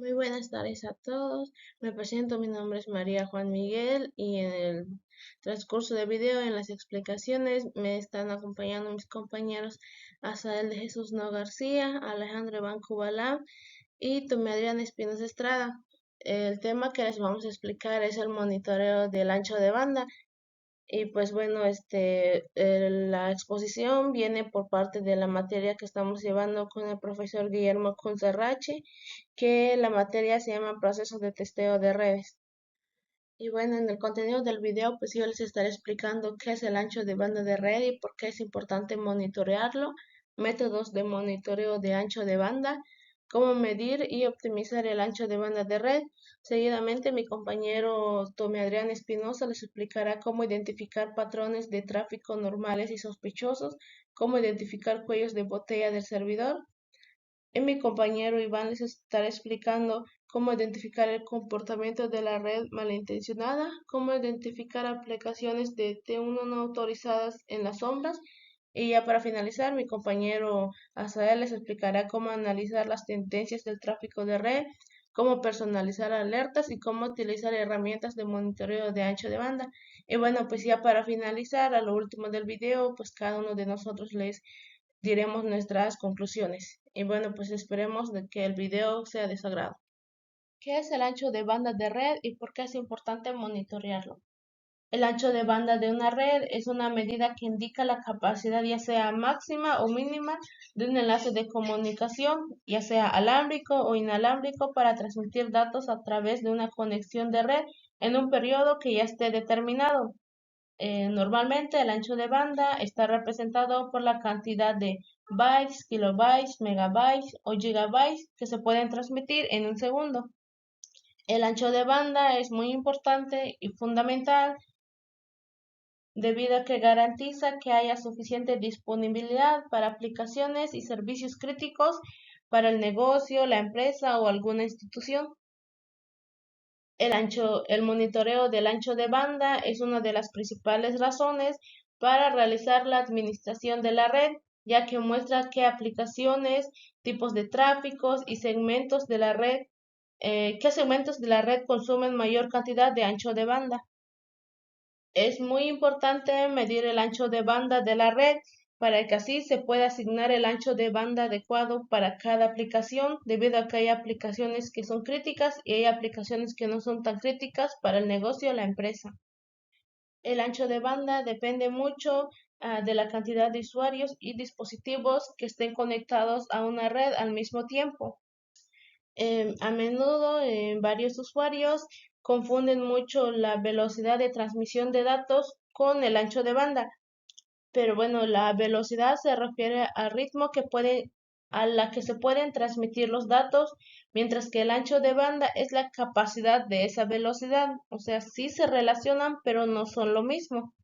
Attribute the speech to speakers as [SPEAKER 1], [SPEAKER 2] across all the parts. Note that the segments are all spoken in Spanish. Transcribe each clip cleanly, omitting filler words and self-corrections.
[SPEAKER 1] Muy buenas tardes a todos. Me presento, mi nombre es María Juan Miguel y en el transcurso del video, en las explicaciones, me están acompañando mis compañeros Asael de Jesús No García, Alejandro Iván Cubalá y Tomé Adrián Espinosa Estrada. El tema que les vamos a explicar es el monitoreo del ancho de banda. Y pues bueno, la exposición viene por parte de la materia que estamos llevando con el profesor Guillermo Kunzarrachi, que la materia se llama Procesos de Testeo de Redes. Y bueno, en el contenido del video, pues yo les estaré explicando qué es el ancho de banda de red y por qué es importante monitorearlo, métodos de monitoreo de ancho de banda, cómo medir y optimizar el ancho de banda de red. Seguidamente, mi compañero Tomé Adrián Espinosa les explicará cómo identificar patrones de tráfico normales y sospechosos, cómo identificar cuellos de botella del servidor, y mi compañero Iván les estará explicando cómo identificar el comportamiento de la red malintencionada, cómo identificar aplicaciones de T1 no autorizadas en las sombras. Y ya para finalizar, mi compañero Asael les explicará cómo analizar las tendencias del tráfico de red, cómo personalizar alertas y cómo utilizar herramientas de monitoreo de ancho de banda. Y bueno, pues ya para finalizar, a lo último del video, pues cada uno de nosotros les diremos nuestras conclusiones. Y bueno, pues esperemos de que el video sea de su agrado. ¿Qué es el ancho de banda de red y por qué es importante monitorearlo? El ancho de banda de una red es una medida que indica la capacidad ya sea máxima o mínima de un enlace de comunicación, ya sea alámbrico o inalámbrico, para transmitir datos a través de una conexión de red en un periodo que ya esté determinado. Normalmente el ancho de banda está representado por la cantidad de bytes, kilobytes, megabytes o gigabytes que se pueden transmitir en un segundo. El ancho de banda es muy importante y fundamental debido a que garantiza que haya suficiente disponibilidad para aplicaciones y servicios críticos para el negocio, la empresa o alguna institución. El monitoreo del ancho de banda es una de las principales razones para realizar la administración de la red, ya que muestra qué aplicaciones, tipos de tráficos y segmentos de la red, qué segmentos de la red consumen mayor cantidad de ancho de banda. Es muy importante medir el ancho de banda de la red para que así se pueda asignar el ancho de banda adecuado para cada aplicación, debido a que hay aplicaciones que son críticas y hay aplicaciones que no son tan críticas para el negocio o la empresa. El ancho de banda depende mucho de la cantidad de usuarios y dispositivos que estén conectados a una red al mismo tiempo. A menudo varios usuarios confunden mucho la velocidad de transmisión de datos con el ancho de banda, pero bueno, la velocidad se refiere al ritmo a la que se pueden transmitir los datos, mientras que el ancho de banda es la capacidad de esa velocidad. O sea, sí se relacionan, pero no son lo mismo.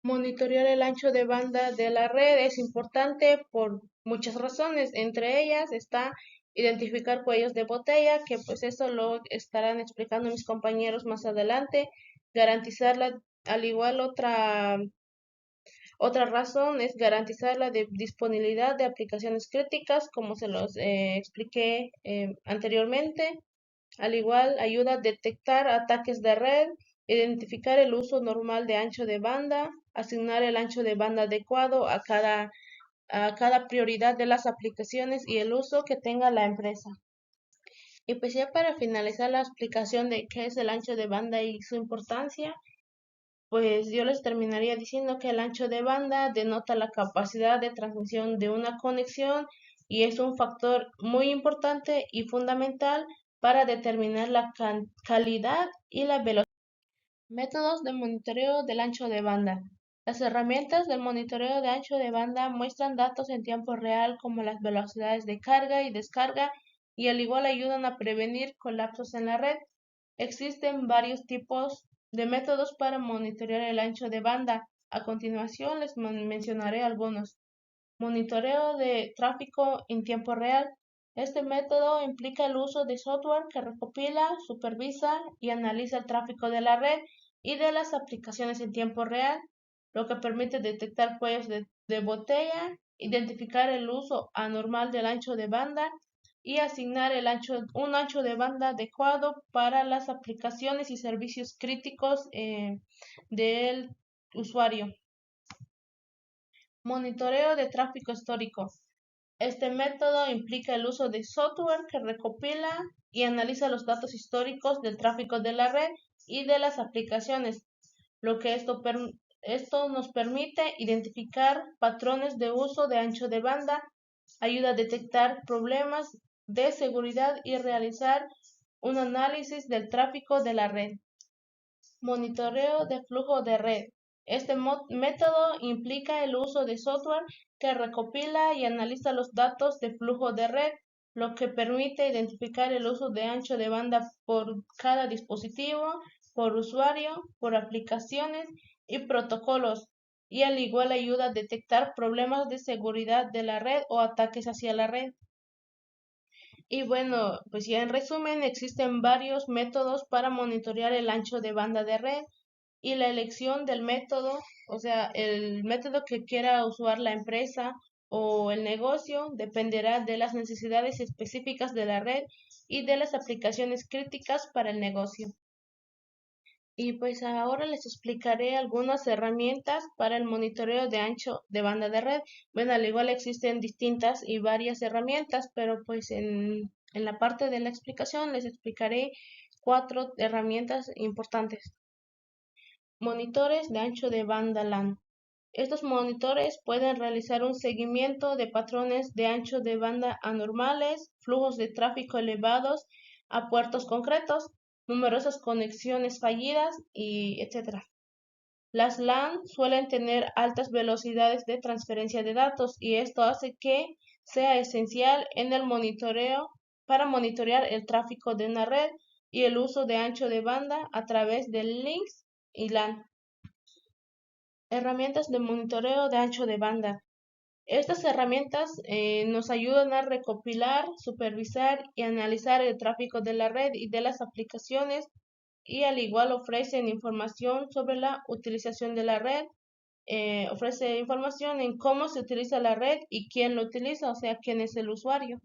[SPEAKER 1] Monitorear el ancho de banda de la red es importante por muchas razones. Entre ellas está identificar cuellos de botella, que pues eso lo estarán explicando mis compañeros más adelante. Garantizar al igual otra razón es garantizar la disponibilidad de aplicaciones críticas, como se los expliqué anteriormente. Al igual, ayuda a detectar ataques de red, identificar el uso normal de ancho de banda, asignar el ancho de banda adecuado a cada prioridad de las aplicaciones y el uso que tenga la empresa. Y pues ya para finalizar la explicación de qué es el ancho de banda y su importancia, pues yo les terminaría diciendo que el ancho de banda denota la capacidad de transmisión de una conexión y es un factor muy importante y fundamental para determinar la calidad y la velocidad. Métodos de monitoreo del ancho de banda. Las herramientas del monitoreo de ancho de banda muestran datos en tiempo real como las velocidades de carga y descarga y al igual ayudan a prevenir colapsos en la red. Existen varios tipos de métodos para monitorear el ancho de banda. A continuación les mencionaré algunos. Monitoreo de tráfico en tiempo real. Este método implica el uso de software que recopila, supervisa y analiza el tráfico de la red y de las aplicaciones en tiempo real, lo que permite detectar cuellos de botella, identificar el uso anormal del ancho de banda, y asignar un ancho de banda adecuado para las aplicaciones y servicios críticos del usuario. Monitoreo de tráfico histórico. Este método implica el uso de software que recopila y analiza los datos históricos del tráfico de la red y de las aplicaciones, lo que esto nos permite identificar patrones de uso de ancho de banda, ayuda a detectar problemas de seguridad y realizar un análisis del tráfico de la red. Monitoreo de flujo de red. Este método implica el uso de software que recopila y analiza los datos de flujo de red, lo que permite identificar el uso de ancho de banda por cada dispositivo, por usuario, por aplicaciones y protocolos, y al igual ayuda a detectar problemas de seguridad de la red o ataques hacia la red. Y bueno, pues ya en resumen, existen varios métodos para monitorear el ancho de banda de red y la elección del método, o sea, el método que quiera usar la empresa o el negocio dependerá de las necesidades específicas de la red y de las aplicaciones críticas para el negocio. Y pues ahora les explicaré algunas herramientas para el monitoreo de ancho de banda de red. Bueno, al igual existen distintas y varias herramientas, pero pues en la parte de la explicación les explicaré 4 herramientas importantes. Monitores de ancho de banda LAN. Estos monitores pueden realizar un seguimiento de patrones de ancho de banda anormales, flujos de tráfico elevados a puertos concretos, numerosas conexiones fallidas y etc. Las LAN suelen tener altas velocidades de transferencia de datos y esto hace que sea esencial en el monitoreo para monitorear el tráfico de una red y el uso de ancho de banda a través de links y LAN. Herramientas de monitoreo de ancho de banda. Estas herramientas nos ayudan a recopilar, supervisar y analizar el tráfico de la red y de las aplicaciones y al igual ofrecen información sobre la utilización de la red, ofrece información en cómo se utiliza la red y quién lo utiliza, o sea, quién es el usuario.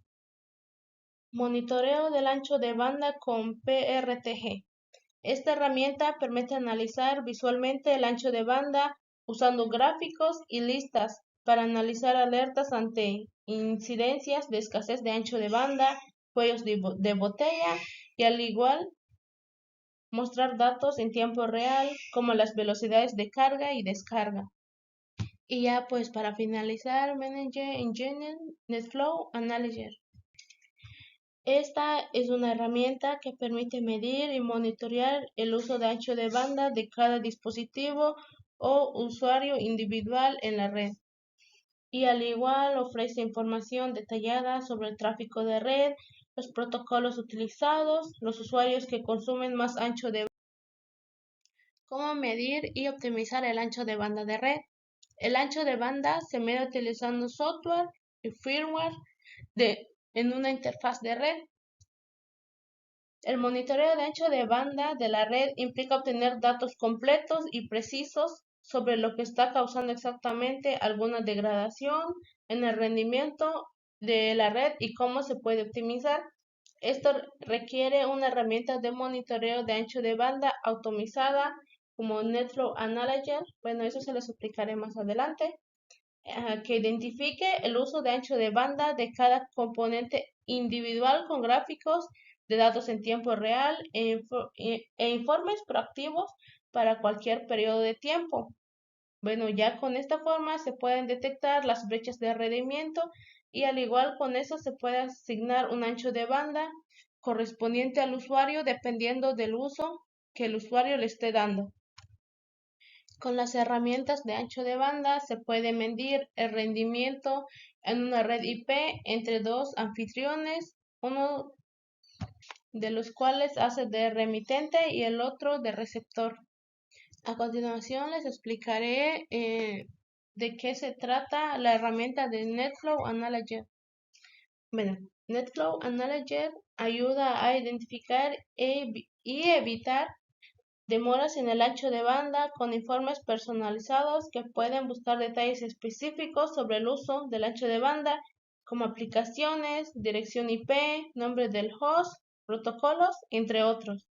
[SPEAKER 1] Monitoreo del ancho de banda con PRTG. Esta herramienta permite analizar visualmente el ancho de banda usando gráficos y listas para analizar alertas ante incidencias de escasez de ancho de banda, cuellos de botella y al igual mostrar datos en tiempo real como las velocidades de carga y descarga. Y ya pues para finalizar, Manager Engine NetFlow Analyzer. Esta es una herramienta que permite medir y monitorear el uso de ancho de banda de cada dispositivo o usuario individual en la red. Y al igual ofrece información detallada sobre el tráfico de red, los protocolos utilizados, los usuarios que consumen más ancho de banda, cómo medir y optimizar el ancho de banda de red. El ancho de banda se mide utilizando software y firmware en una interfaz de red. El monitoreo de ancho de banda de la red implica obtener datos completos y precisos sobre lo que está causando exactamente alguna degradación en el rendimiento de la red y cómo se puede optimizar. Esto requiere una herramienta de monitoreo de ancho de banda automatizada como NetFlow Analyzer. Bueno, eso se les explicaré más adelante. Que identifique el uso de ancho de banda de cada componente individual con gráficos de datos en tiempo real e informes proactivos para cualquier periodo de tiempo. Bueno, ya con esta forma se pueden detectar las brechas de rendimiento y al igual con eso se puede asignar un ancho de banda correspondiente al usuario dependiendo del uso que el usuario le esté dando. Con las herramientas de ancho de banda se puede medir el rendimiento en una red IP entre dos anfitriones, uno de los cuales hace de remitente y el otro de receptor. A continuación les explicaré de qué se trata la herramienta de NetFlow Analyzer. Bueno, NetFlow Analyzer ayuda a identificar y evitar demoras en el ancho de banda con informes personalizados que pueden buscar detalles específicos sobre el uso del ancho de banda, como aplicaciones, dirección IP, nombre del host, protocolos, entre otros.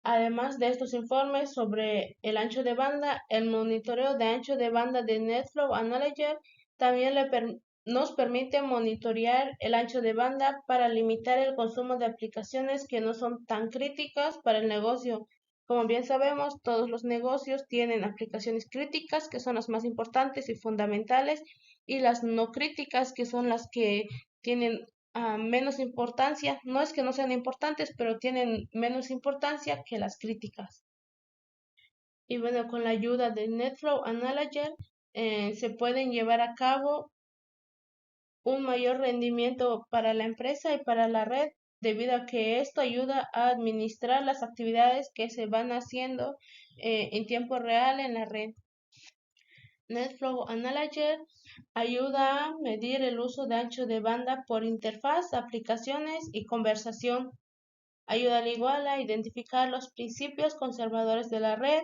[SPEAKER 1] Además de estos informes sobre el ancho de banda, el monitoreo de ancho de banda de NetFlow Analyzer también nos permite monitorear el ancho de banda para limitar el consumo de aplicaciones que no son tan críticas para el negocio. Como bien sabemos, todos los negocios tienen aplicaciones críticas, que son las más importantes y fundamentales, y las no críticas, que son las que tienen menos importancia. No es que no sean importantes, pero tienen menos importancia que las críticas. Y bueno, con la ayuda de NetFlow Analyzer se pueden llevar a cabo un mayor rendimiento para la empresa y para la red, debido a que esto ayuda a administrar las actividades que se van haciendo en tiempo real en la red. NetFlow Analyzer ayuda a medir el uso de ancho de banda por interfaz, aplicaciones y conversación. Ayuda al igual a identificar los principios conservadores de la red,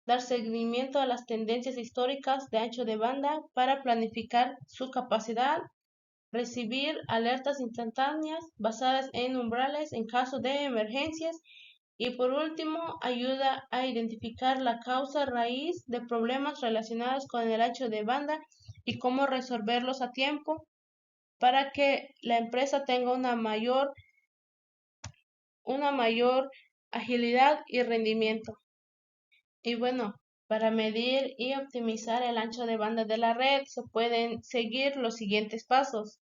[SPEAKER 1] dar seguimiento a las tendencias históricas de ancho de banda para planificar su capacidad, recibir alertas instantáneas basadas en umbrales en caso de emergencias y por último ayuda a identificar la causa raíz de problemas relacionados con el ancho de banda y cómo resolverlos a tiempo para que la empresa tenga una mayor agilidad y rendimiento. Y bueno, para medir y optimizar el ancho de banda de la red se pueden seguir los siguientes pasos.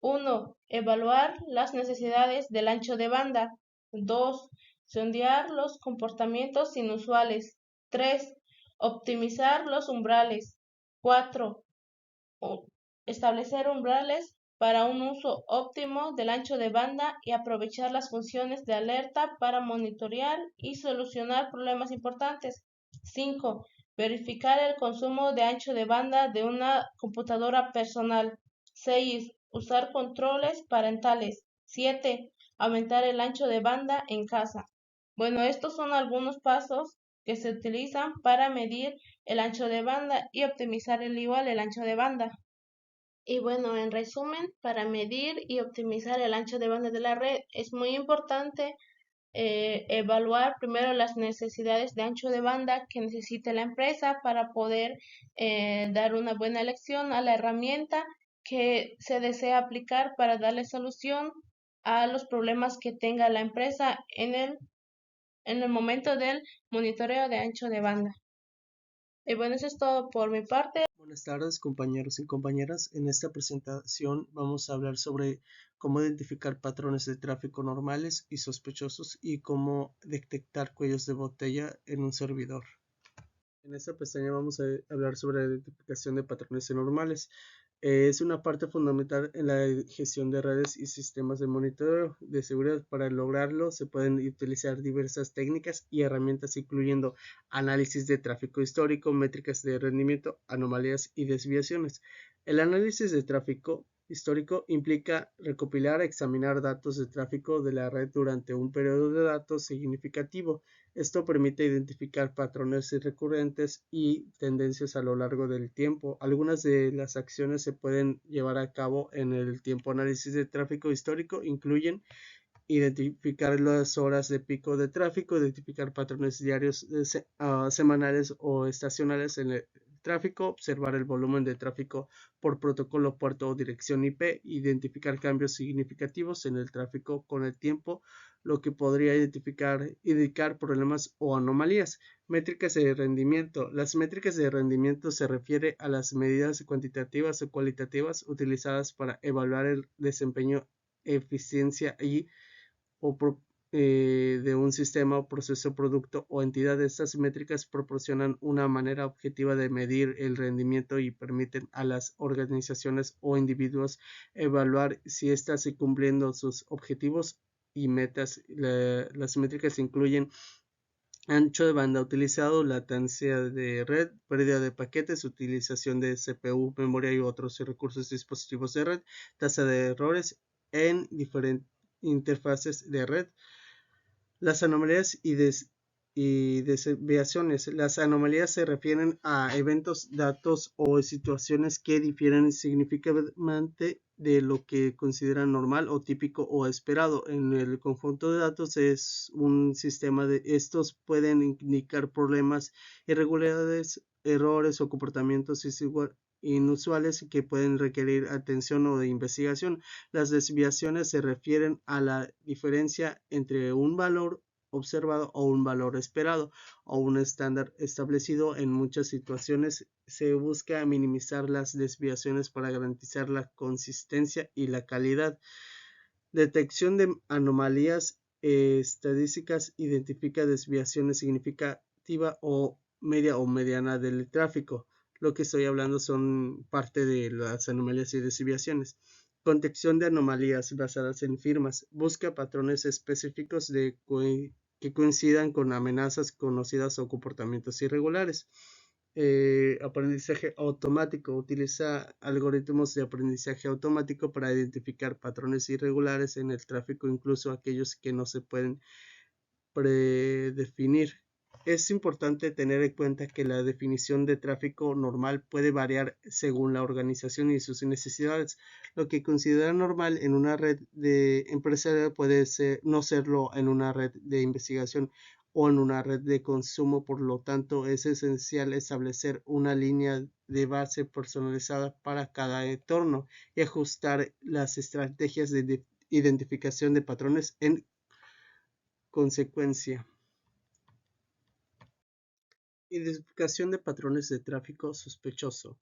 [SPEAKER 1] 1. Evaluar las necesidades del ancho de banda. 2. Sondear los comportamientos inusuales. 3. Optimizar los umbrales. 4. Establecer umbrales para un uso óptimo del ancho de banda y aprovechar las funciones de alerta para monitorear y solucionar problemas importantes. 5. Verificar el consumo de ancho de banda de una computadora personal. 6. Usar controles parentales. 7. Aumentar el ancho de banda en casa. Bueno, estos son algunos pasos que se utilizan para medir el ancho de banda y optimizar el ancho de banda. Y bueno, en resumen, para medir y optimizar el ancho de banda de la red es muy importante evaluar primero las necesidades de ancho de banda que necesite la empresa para poder dar una buena elección a la herramienta que se desea aplicar para darle solución a los problemas que tenga la empresa en el momento del monitoreo de ancho de banda. Y bueno, eso es todo por mi parte.
[SPEAKER 2] Buenas tardes, compañeros y compañeras. En esta presentación vamos a hablar sobre cómo identificar patrones de tráfico normales y sospechosos y cómo detectar cuellos de botella en un servidor. En esta pestaña vamos a hablar sobre la identificación de patrones anormales. Es una parte fundamental en la gestión de redes y sistemas de monitoreo de seguridad. Para lograrlo se pueden utilizar diversas técnicas y herramientas incluyendo análisis de tráfico histórico, métricas de rendimiento, anomalías y desviaciones. El análisis de tráfico histórico implica recopilar y examinar datos de tráfico de la red durante un periodo de datos significativo. Esto permite identificar patrones recurrentes y tendencias a lo largo del tiempo. Algunas de las acciones se pueden llevar a cabo en el tiempo análisis de tráfico histórico incluyen identificar las horas de pico de tráfico, identificar patrones diarios, semanales o estacionales en el tráfico, observar el volumen de tráfico por protocolo, puerto o dirección IP, identificar cambios significativos en el tráfico con el tiempo, lo que podría indicar problemas o anomalías. Métricas de rendimiento. Las métricas de rendimiento se refiere a las medidas cuantitativas o cualitativas utilizadas para evaluar el desempeño, eficiencia de un sistema o proceso, producto o entidad. Estas métricas proporcionan una manera objetiva de medir el rendimiento y permiten a las organizaciones o individuos evaluar si están cumpliendo sus objetivos y metas. Las métricas incluyen ancho de banda utilizado, latencia de red, pérdida de paquetes, utilización de CPU, memoria y otros recursos de dispositivos de red, tasa de errores en diferentes interfaces de red. Las anomalías y desviaciones. Las anomalías se refieren a eventos, datos o situaciones que difieren significativamente de lo que consideran normal o típico o esperado. En el conjunto de datos es un sistema de estos pueden indicar problemas, irregularidades, errores o comportamientos inusuales que pueden requerir atención o de investigación. Las desviaciones se refieren a la diferencia entre un valor observado o un valor esperado o un estándar establecido. En muchas situaciones se busca minimizar las desviaciones para garantizar la consistencia y la calidad. Detección de anomalías estadísticas identifica desviaciones significativas o mediana del tráfico. Lo que estoy hablando son parte de las anomalías y desviaciones. Contexción de anomalías basadas en firmas. Busca patrones específicos que coincidan con amenazas conocidas o comportamientos irregulares. Aprendizaje automático. Utiliza algoritmos de aprendizaje automático para identificar patrones irregulares en el tráfico, incluso aquellos que no se pueden predefinir. Es importante tener en cuenta que la definición de tráfico normal puede variar según la organización y sus necesidades. Lo que considera normal en una red de empresarial puede no serlo en una red de investigación o en una red de consumo. Por lo tanto, es esencial establecer una línea de base personalizada para cada entorno y ajustar las estrategias de identificación de patrones en consecuencia. Identificación de patrones de tráfico sospechoso.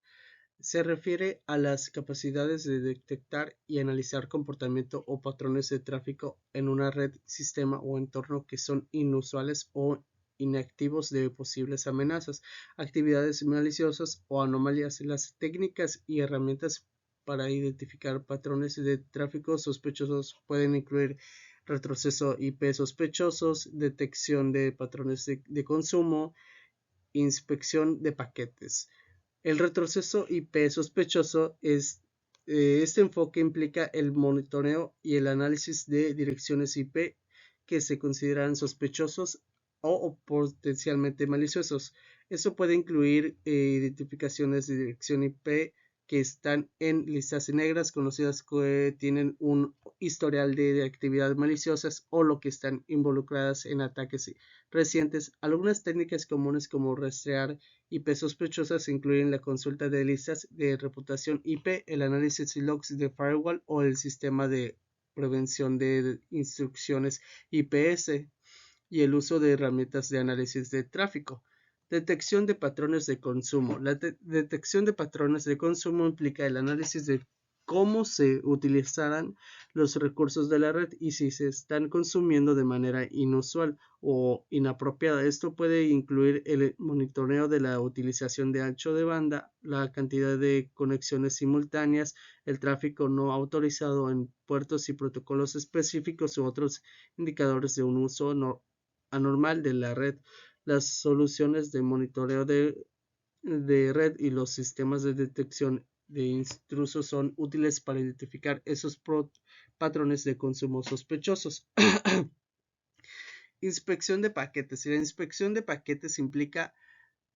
[SPEAKER 2] Se refiere a las capacidades de detectar y analizar comportamiento o patrones de tráfico en una red, sistema o entorno que son inusuales o inactivos de posibles amenazas, actividades maliciosas o anomalías. Las técnicas y herramientas para identificar patrones de tráfico sospechosos pueden incluir retroceso IP sospechosos, detección de patrones de consumo, inspección de paquetes. El retroceso IP sospechoso este enfoque implica el monitoreo y el análisis de direcciones IP que se consideran sospechosos o potencialmente maliciosos. Eso puede incluir identificaciones de dirección IP que están en listas negras conocidas que tienen un historial de actividades maliciosas o lo que están involucradas en ataques recientes. Algunas técnicas comunes como rastrear IP sospechosas incluyen la consulta de listas de reputación IP, el análisis de logs de firewall o el sistema de prevención de instrucciones IPS y el uso de herramientas de análisis de tráfico. Detección de patrones de consumo. La detección de patrones de consumo implica el análisis de cómo se utilizarán los recursos de la red y si se están consumiendo de manera inusual o inapropiada. Esto puede incluir el monitoreo de la utilización de ancho de banda, la cantidad de conexiones simultáneas, el tráfico no autorizado en puertos y protocolos específicos u otros indicadores de un uso anormal de la red. Las soluciones de monitoreo de red y los sistemas de detección de intrusos son útiles para identificar esos patrones de consumo sospechosos. Inspección de paquetes. La inspección de paquetes implica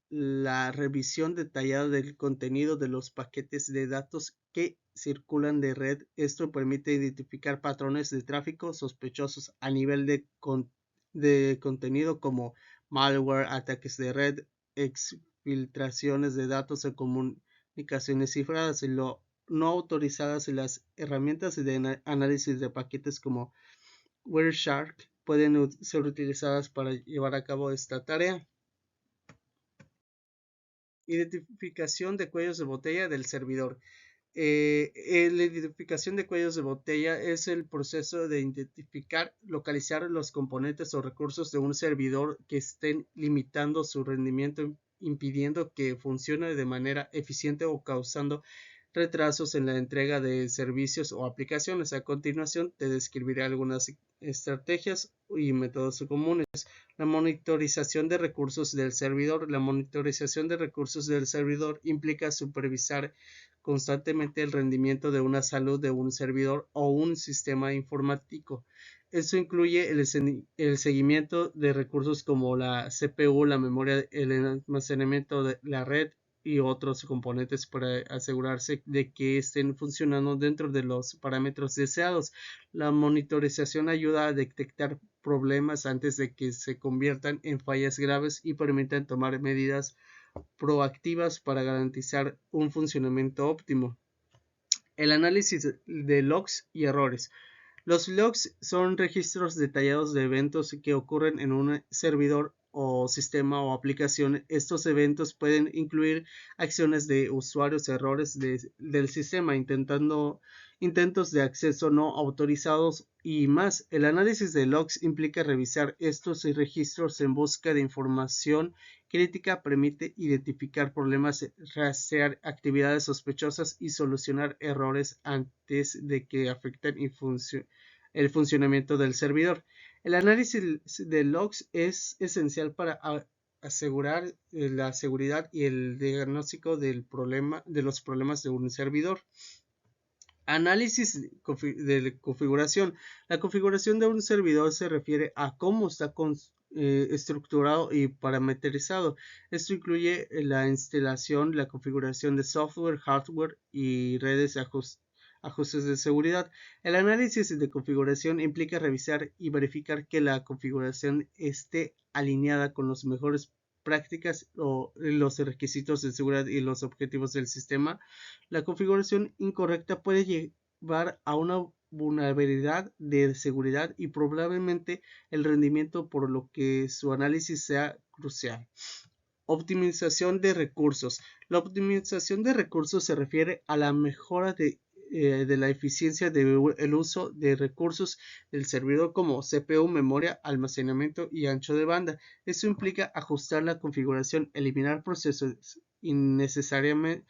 [SPEAKER 2] la revisión detallada del contenido de los paquetes de datos que circulan de red. Esto permite identificar patrones de tráfico sospechosos a nivel de contenido como malware, ataques de red, exfiltraciones de datos o comunicaciones cifradas y no autorizadas. Las herramientas de análisis de paquetes como Wireshark pueden ser utilizadas para llevar a cabo esta tarea. Identificación de cuellos de botella del servidor. La identificación de cuellos de botella es el proceso de identificar, localizar los componentes o recursos de un servidor que estén limitando su rendimiento, impidiendo que funcione de manera eficiente o causando retrasos en la entrega de servicios o aplicaciones. A continuación te describiré algunas estrategias y métodos comunes. La monitorización de recursos del servidor. La monitorización de recursos del servidor implica supervisar constantemente el rendimiento de una salud de un servidor o un sistema informático. Esto incluye el seguimiento de recursos como la CPU, la memoria, el almacenamiento de la red, y otros componentes para asegurarse de que estén funcionando dentro de los parámetros deseados. La monitorización ayuda a detectar problemas antes de que se conviertan en fallas graves y permitan tomar medidas proactivas para garantizar un funcionamiento óptimo. El análisis de logs y errores. Los logs son registros detallados de eventos que ocurren en un servidor o sistema o aplicación. Estos eventos pueden incluir acciones de usuarios, errores del sistema, intentos de acceso no autorizados y más. El análisis de logs implica revisar estos registros en busca de información crítica, permite identificar problemas, rastrear actividades sospechosas y solucionar errores antes de que afecten el funcionamiento del servidor. El análisis de logs es esencial para asegurar la seguridad y el diagnóstico de los problemas de un servidor. Análisis de configuración. La configuración de un servidor se refiere a cómo está estructurado y parametrizado. Esto incluye la instalación, la configuración de software, hardware y redes de ajustes de seguridad. El análisis de configuración implica revisar y verificar que la configuración esté alineada con las mejores prácticas o los requisitos de seguridad y los objetivos del sistema. La configuración incorrecta puede llevar a una vulnerabilidad de seguridad y probablemente el rendimiento, por lo que su análisis sea crucial. Optimización de recursos. La optimización de recursos se refiere a la mejora de la eficiencia del uso de recursos del servidor como CPU, memoria, almacenamiento y ancho de banda. Esto implica ajustar la configuración, eliminar procesos innecesarios,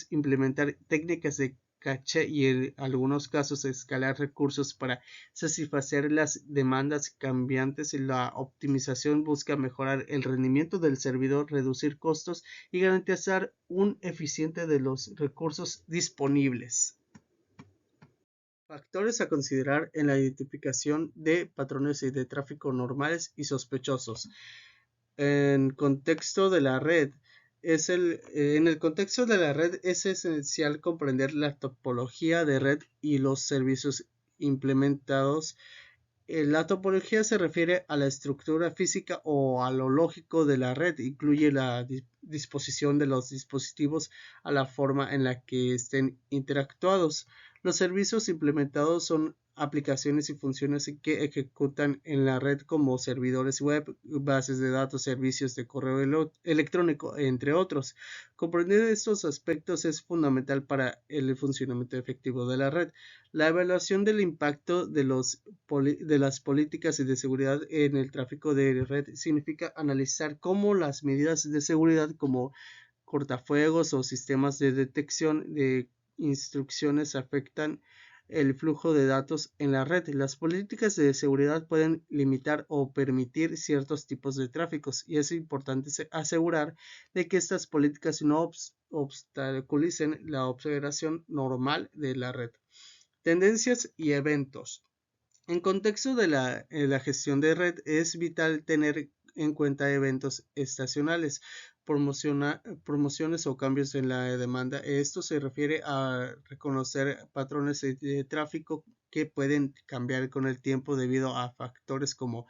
[SPEAKER 2] implementar técnicas de caché y en algunos casos escalar recursos para satisfacer las demandas cambiantes. La optimización busca mejorar el rendimiento del servidor, reducir costos y garantizar un eficiente de los recursos disponibles. Factores a considerar en la identificación de patrones de tráfico normales y sospechosos. En contexto de la red, en el contexto de la red es esencial comprender la topología de red y los servicios implementados. La topología se refiere a la estructura física o a lo lógico de la red, incluye la disposición de los dispositivos a la forma en la que estén interactuados. Los servicios implementados son aplicaciones y funciones que ejecutan en la red como servidores web, bases de datos, servicios de correo electrónico, entre otros. Comprender estos aspectos es fundamental para el funcionamiento efectivo de la red. La evaluación del impacto de las políticas de seguridad en el tráfico de red significa analizar cómo las medidas de seguridad como cortafuegos o sistemas de detección de instrucciones afectan el flujo de datos en la red. Las políticas de seguridad pueden limitar o permitir ciertos tipos de tráficos y es importante asegurar de que estas políticas no obstaculicen la operación normal de la red. Tendencias y eventos. En contexto de la gestión de red es vital tener en cuenta eventos estacionales, promociones o cambios en la demanda. Esto se refiere a reconocer patrones de tráfico que pueden cambiar con el tiempo debido a factores como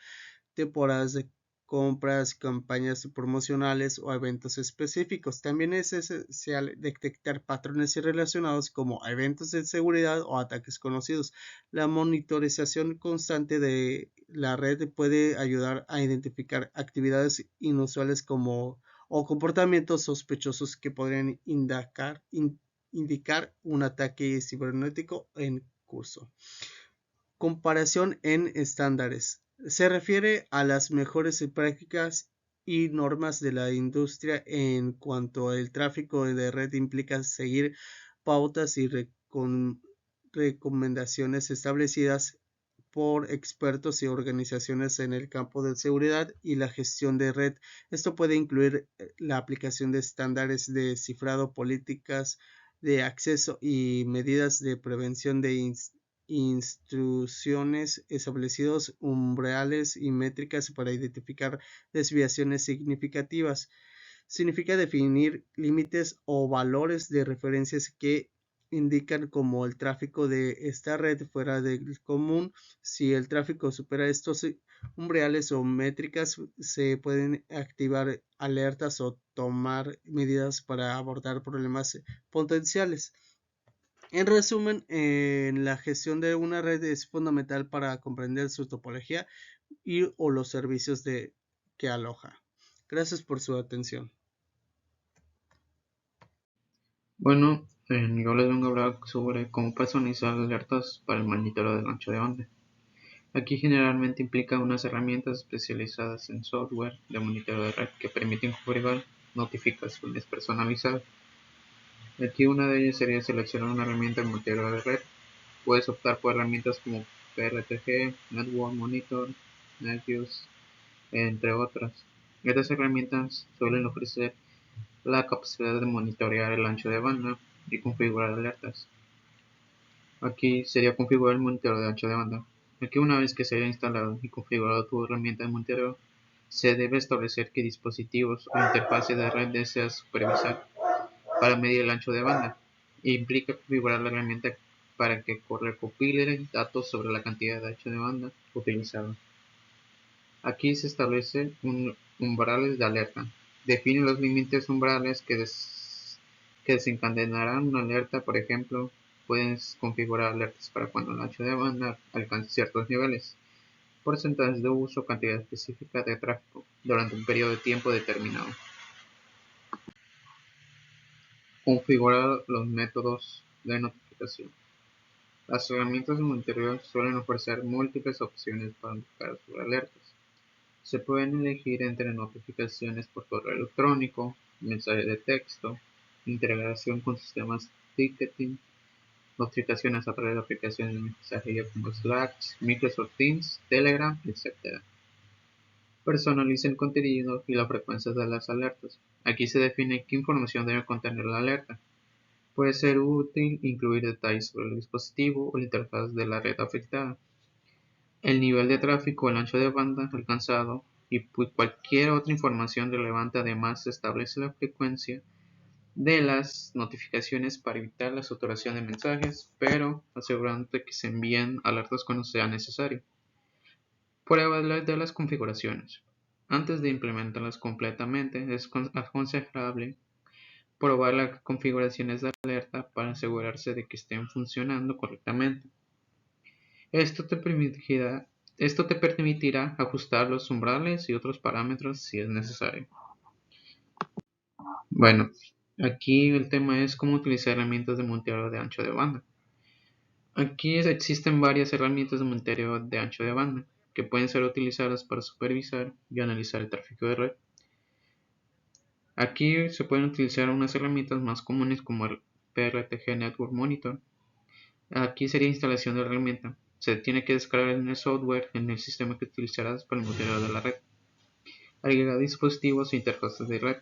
[SPEAKER 2] temporadas de compras, campañas promocionales o eventos específicos. También es esencial detectar patrones relacionados como eventos de seguridad o ataques conocidos. La monitorización constante de la red puede ayudar a identificar actividades inusuales o comportamientos sospechosos que podrían indicar un ataque cibernético en curso. Comparación en estándares. Se refiere a las mejores prácticas y normas de la industria en cuanto al tráfico de red. Implica seguir pautas y recomendaciones establecidas por expertos y organizaciones en el campo de seguridad y la gestión de red. Esto puede incluir la aplicación de estándares de cifrado, políticas de acceso y medidas de prevención de instrucciones establecidos umbrales y métricas para identificar desviaciones significativas. Significa definir límites o valores de referencias que indican como el tráfico de esta red fuera del común. Si el tráfico supera estos umbrales o métricas, se pueden activar alertas o tomar medidas para abordar problemas potenciales. En resumen, la gestión de una red es fundamental para comprender su topología y o los servicios que aloja. Gracias por su atención.
[SPEAKER 3] Bueno, yo les vengo a hablar sobre cómo personalizar alertas para el monitoreo del ancho de banda. Aquí generalmente implica unas herramientas especializadas en software de monitoreo de red que permiten configurar notificaciones personalizadas. Aquí una de ellas sería seleccionar una herramienta de monitoreo de red. Puedes optar por herramientas como PRTG, Network Monitor, Netviews, entre otras. Estas herramientas suelen ofrecer la capacidad de monitorear el ancho de banda y configurar alertas. Aquí sería configurar el monitoreo de ancho de banda. Aquí una vez que se haya instalado y configurado tu herramienta de monitoreo, se debe establecer qué dispositivos o interfaces de red deseas supervisar para medir el ancho de banda. Implica configurar la herramienta para que recopile datos sobre la cantidad de ancho de banda utilizado. Aquí se establece umbrales de alerta. Define los límites umbrales que desencadenarán una alerta. Por ejemplo, puedes configurar alertas para cuando el ancho de banda alcance ciertos niveles, porcentajes de uso, cantidad específica de tráfico durante un periodo de tiempo determinado. Configurar los métodos de notificación. Las herramientas de monitoreo suelen ofrecer múltiples opciones para notificar sobre alertas. Se pueden elegir entre notificaciones por correo electrónico, mensajes de texto, integración con sistemas ticketing, notificaciones a través de aplicaciones de mensajería como Slack, Microsoft Teams, Telegram, etc. Personaliza el contenido y la frecuencia de las alertas. Aquí se define qué información debe contener la alerta. Puede ser útil incluir detalles sobre el dispositivo o la interfaz de la red afectada, el nivel de tráfico, el ancho de banda alcanzado y cualquier otra información relevante. Además, se establece la frecuencia de las notificaciones para evitar la saturación de mensajes, pero asegurándote que se envíen alertas cuando sea necesario. Prueba de las configuraciones. Antes de implementarlas completamente, es aconsejable probar las configuraciones de alerta para asegurarse de que estén funcionando correctamente. Esto te permitirá ajustar los umbrales y otros parámetros si es necesario. Bueno, aquí el tema es cómo utilizar herramientas de monitoreo de ancho de banda. Aquí existen varias herramientas de monitoreo de ancho de banda que pueden ser utilizadas para supervisar y analizar el tráfico de red. Aquí se pueden utilizar unas herramientas más comunes como el PRTG Network Monitor. Aquí sería instalación de la herramienta. Se tiene que descargar en el software en el sistema que utilizarás para el monitoreo de la red. Agregar dispositivos e interfaces de red.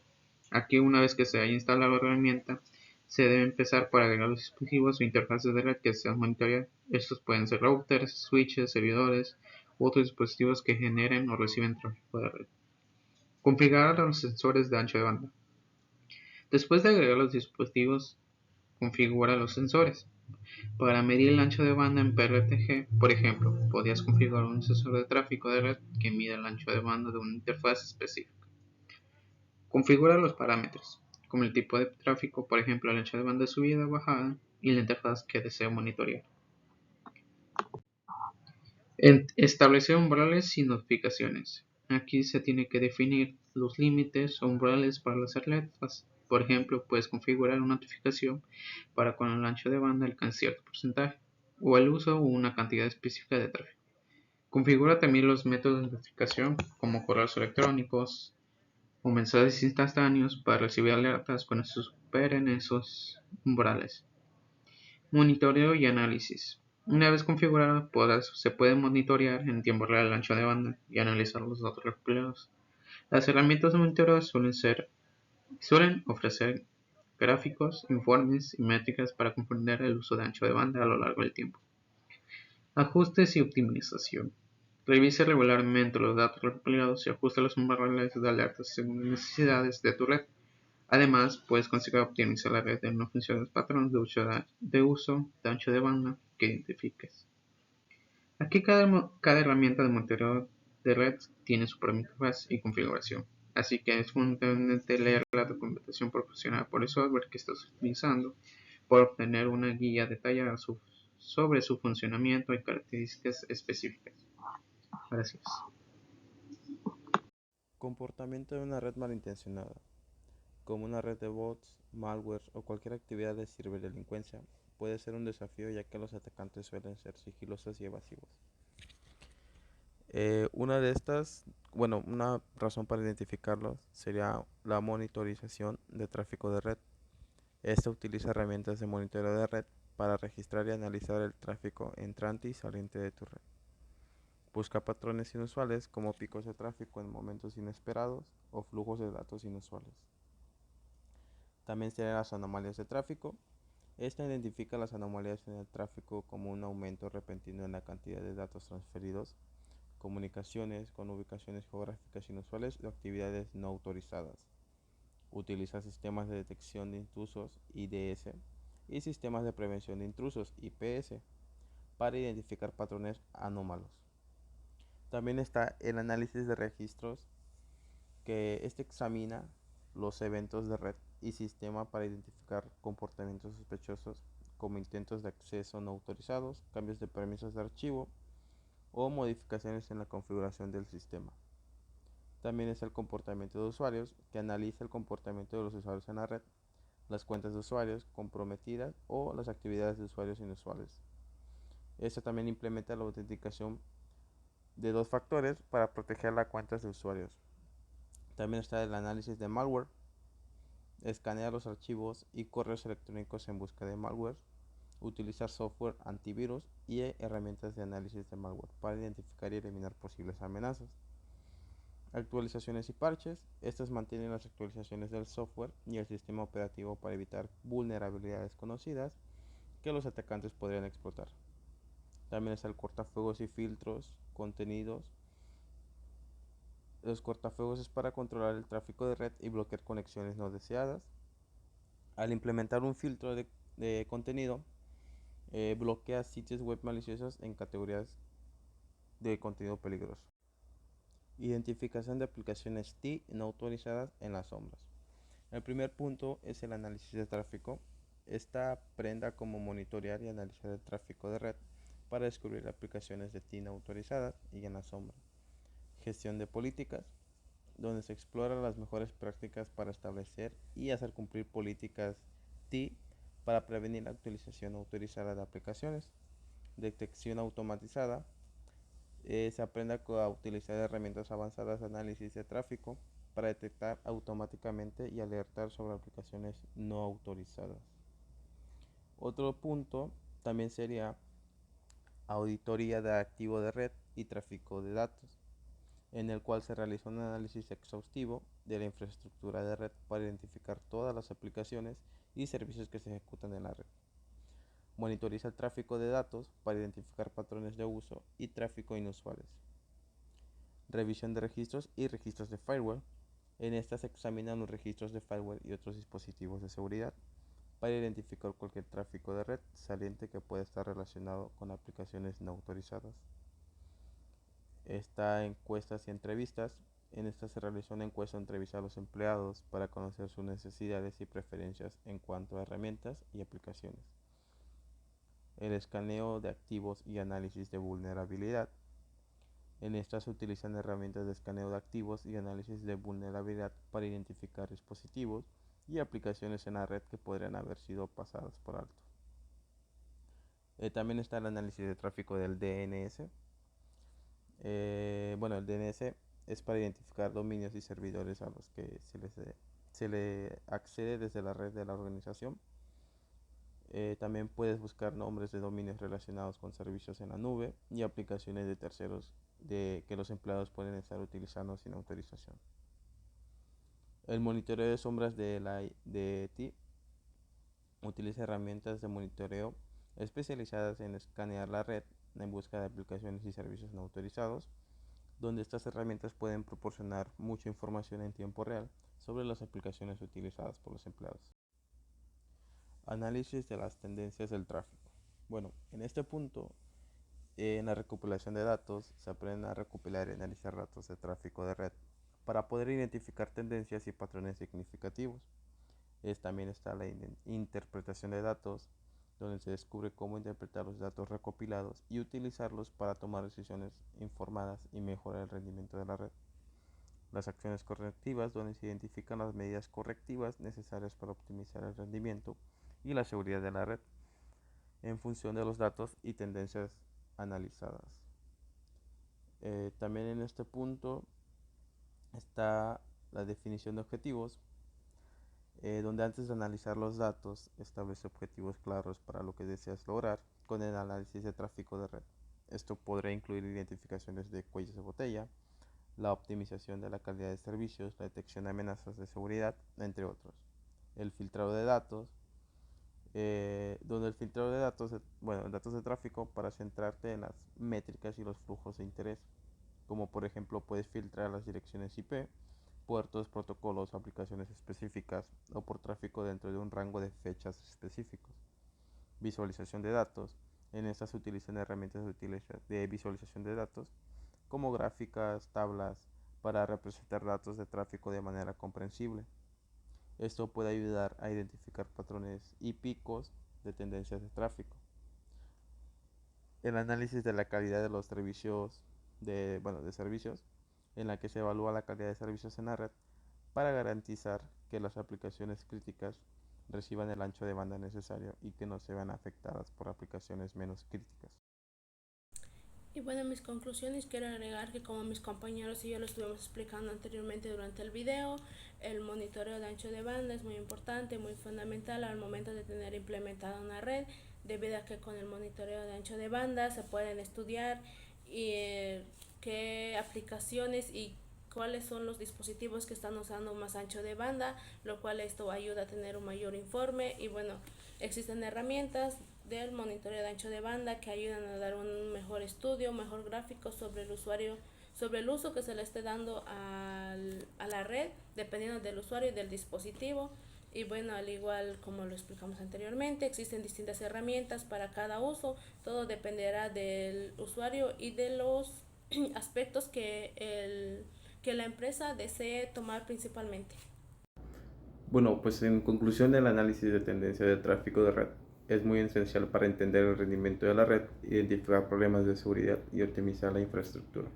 [SPEAKER 3] Aquí una vez que se haya instalado la herramienta, se debe empezar por agregar los dispositivos o interfaces de red que desean monitorear. Estos pueden ser routers, switches, servidores u otros dispositivos que generen o reciben tráfico de red. Configurar los sensores de ancho de banda. Después de agregar los dispositivos, configura los sensores. Para medir el ancho de banda en PRTG, por ejemplo, podrías configurar un sensor de tráfico de red que mida el ancho de banda de una interfaz específica. Configura los parámetros, como el tipo de tráfico, por ejemplo el ancho de banda de subida o bajada, y la interfaz que desea monitorear. Establecer umbrales y notificaciones. Aquí se tiene que definir los límites o umbrales para las alertas. Por ejemplo, puedes configurar una notificación para cuando el ancho de banda alcance cierto porcentaje, o el uso o una cantidad específica de tráfico. Configura también los métodos de notificación, como correos electrónicos o mensajes instantáneos para recibir alertas cuando se superen esos umbrales. Monitoreo y análisis. Una vez configurado, se puede monitorear en tiempo real el ancho de banda y analizar los datos recopilados. Las herramientas de monitoreo suelen ofrecer gráficos, informes y métricas para comprender el uso de ancho de banda a lo largo del tiempo. Ajustes y optimización. Revise regularmente los datos recopilados y ajuste los umbrales de alertas según las necesidades de tu red. Además, puedes conseguir optimizar la red en función de los patrones de uso de ancho de banda que identifiques. Aquí cada herramienta de monitoreo de red tiene su propia interfaz y configuración, así que es fundamental leer la documentación proporcionada por el software que estás utilizando para obtener una guía detallada sobre su funcionamiento y características específicas. Gracias.
[SPEAKER 4] Comportamiento de una red malintencionada, como una red de bots, malware o cualquier actividad de ciberdelincuencia, puede ser un desafío ya que los atacantes suelen ser sigilosos y evasivos. Una razón para identificarlos sería la monitorización de tráfico de red. Esta utiliza herramientas de monitoreo de red para registrar y analizar el tráfico entrante y saliente de tu red. Busca patrones inusuales como picos de tráfico en momentos inesperados o flujos de datos inusuales. También serían las anomalías de tráfico. Esta identifica las anomalías en el tráfico como un aumento repentino en la cantidad de datos transferidos, comunicaciones con ubicaciones geográficas inusuales o actividades no autorizadas. Utiliza sistemas de detección de intrusos IDS y sistemas de prevención de intrusos IPS para identificar patrones anómalos. También está el análisis de registros, que examina los eventos de red y sistema para identificar comportamientos sospechosos como intentos de acceso no autorizados, cambios de permisos de archivo o modificaciones en la configuración del sistema. También es el comportamiento de usuarios, que analiza el comportamiento de los usuarios en la red, las cuentas de usuarios comprometidas o las actividades de usuarios inusuales. Esto también implementa la autenticación de 2 factores para proteger las cuentas de usuarios. También está el análisis de malware. Escanea los archivos y correos electrónicos en busca de malware. Utilizar software antivirus y herramientas de análisis de malware para identificar y eliminar posibles amenazas. Actualizaciones y parches. Estas mantienen las actualizaciones del software y el sistema operativo para evitar vulnerabilidades conocidas que los atacantes podrían explotar. También está el cortafuegos y filtros, contenidos. Los cortafuegos es para controlar el tráfico de red y bloquear conexiones no deseadas. Al implementar un filtro de contenido, bloquea sitios web maliciosos en categorías de contenido peligroso. Identificación de aplicaciones TI no autorizadas en las sombras. El primer punto es el análisis de tráfico. Esta aprenda cómo monitorear y analizar el tráfico de red para descubrir aplicaciones de TI no autorizadas y en la sombra. Gestión de políticas, donde se exploran las mejores prácticas para establecer y hacer cumplir políticas TI para prevenir la utilización autorizada de aplicaciones. Detección automatizada, se aprende a utilizar herramientas avanzadas de análisis de tráfico para detectar automáticamente y alertar sobre aplicaciones no autorizadas. Otro punto también sería auditoría de activo de red y tráfico de datos, en el cual se realiza un análisis exhaustivo de la infraestructura de red para identificar todas las aplicaciones y servicios que se ejecutan en la red. Monitoriza el tráfico de datos para identificar patrones de uso y tráfico inusuales. Revisión de registros y registros de firewall. En estas se examinan los registros de firewall y otros dispositivos de seguridad para identificar cualquier tráfico de red saliente que pueda estar relacionado con aplicaciones no autorizadas. Está encuestas y entrevistas. En esta se realizó una encuesta entrevista a los empleados para conocer sus necesidades y preferencias en cuanto a herramientas y aplicaciones. El escaneo de activos y análisis de vulnerabilidad. En esta se utilizan herramientas de escaneo de activos y análisis de vulnerabilidad para identificar dispositivos y aplicaciones en la red que podrían haber sido pasadas por alto. También está el análisis de tráfico del DNS. El DNS es para identificar dominios y servidores a los que se le accede desde la red de la organización. También puedes buscar nombres de dominios relacionados con servicios en la nube y aplicaciones de terceros que los empleados pueden estar utilizando sin autorización. El monitoreo de sombras de TI utiliza herramientas de monitoreo especializadas en escanear la red en busca de aplicaciones y servicios no autorizados. donde estas herramientas pueden proporcionar mucha información en tiempo real sobre las aplicaciones utilizadas por los empleados. Análisis de las tendencias del tráfico. Bueno, en este punto, en la recopilación de datos, se aprenden a recopilar y analizar datos de tráfico de red para poder identificar tendencias y patrones significativos. También está la interpretación de datos, donde se descubre cómo interpretar los datos recopilados y utilizarlos para tomar decisiones informadas y mejorar el rendimiento de la red. Las acciones correctivas, donde se identifican las medidas correctivas necesarias para optimizar el rendimiento y la seguridad de la red en función de los datos y tendencias analizadas. También en este punto está la definición de objetivos, donde antes de analizar los datos establece objetivos claros para lo que deseas lograr con el análisis de tráfico de red. Esto podrá incluir identificaciones de cuellos de botella, la optimización de la calidad de servicios, la detección de amenazas de seguridad, entre otros. El filtrado de datos, donde el filtrado de datos, datos de tráfico para centrarte en las métricas y los flujos de interés, como por ejemplo puedes filtrar las direcciones IP, puertos, protocolos o aplicaciones específicas o por tráfico dentro de un rango de fechas específicos. Visualización de datos. En estas se utilizan herramientas de visualización de datos como gráficas, tablas, para representar datos de tráfico de manera comprensible. Esto puede ayudar a identificar patrones y picos de tendencias de tráfico. El análisis de la calidad de los servicios de servicios, en la que se evalúa la calidad de servicios en la red para garantizar que las aplicaciones críticas reciban el ancho de banda necesario y que no se vean afectadas por aplicaciones menos críticas.
[SPEAKER 1] Y bueno, mis conclusiones, quiero agregar que como mis compañeros y yo lo estuvimos explicando anteriormente durante el video, el monitoreo de ancho de banda es muy importante, muy fundamental al momento de tener implementada una red, debido a que con el monitoreo de ancho de banda se pueden estudiar qué aplicaciones y cuáles son los dispositivos que están usando más ancho de banda, lo cual esto ayuda a tener un mayor informe. Y bueno, existen herramientas del monitoreo de ancho de banda que ayudan a dar un mejor estudio, mejor gráfico sobre el usuario, sobre el uso que se le esté dando a la red, dependiendo del usuario y del dispositivo. Y bueno, al igual como lo explicamos anteriormente, existen distintas herramientas para cada uso, todo dependerá del usuario y de los aspectos que la empresa desee tomar principalmente.
[SPEAKER 4] Bueno, pues en conclusión, el análisis de tendencia de tráfico de red es muy esencial para entender el rendimiento de la red, identificar problemas de seguridad y optimizar la infraestructura.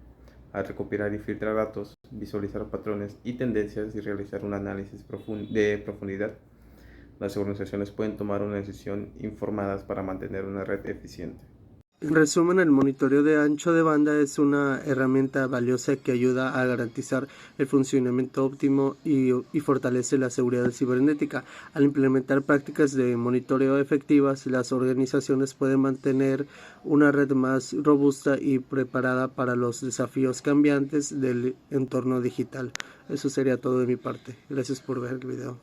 [SPEAKER 4] Al recopilar y filtrar datos, visualizar patrones y tendencias y realizar un análisis de profundidad, las organizaciones pueden tomar una decisión informadas para mantener una red eficiente.
[SPEAKER 2] En resumen, el monitoreo de ancho de banda es una herramienta valiosa que ayuda a garantizar el funcionamiento óptimo y fortalece la seguridad cibernética. Al implementar prácticas de monitoreo efectivas, las organizaciones pueden mantener una red más robusta y preparada para los desafíos cambiantes del entorno digital. Eso sería todo de mi parte. Gracias por ver el video.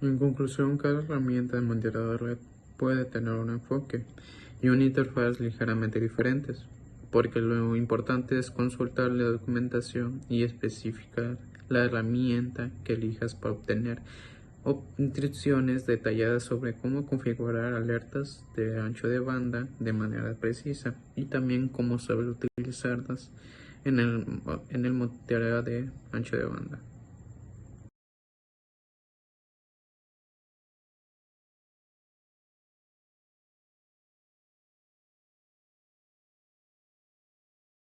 [SPEAKER 3] En conclusión, cada herramienta de monitoreo de red puede tener un enfoque y una interfaz ligeramente diferentes, porque lo importante es consultar la documentación y especificar la herramienta que elijas para obtener instrucciones detalladas sobre cómo configurar alertas de ancho de banda de manera precisa y también cómo saber utilizarlas en el monitoreo de ancho de banda.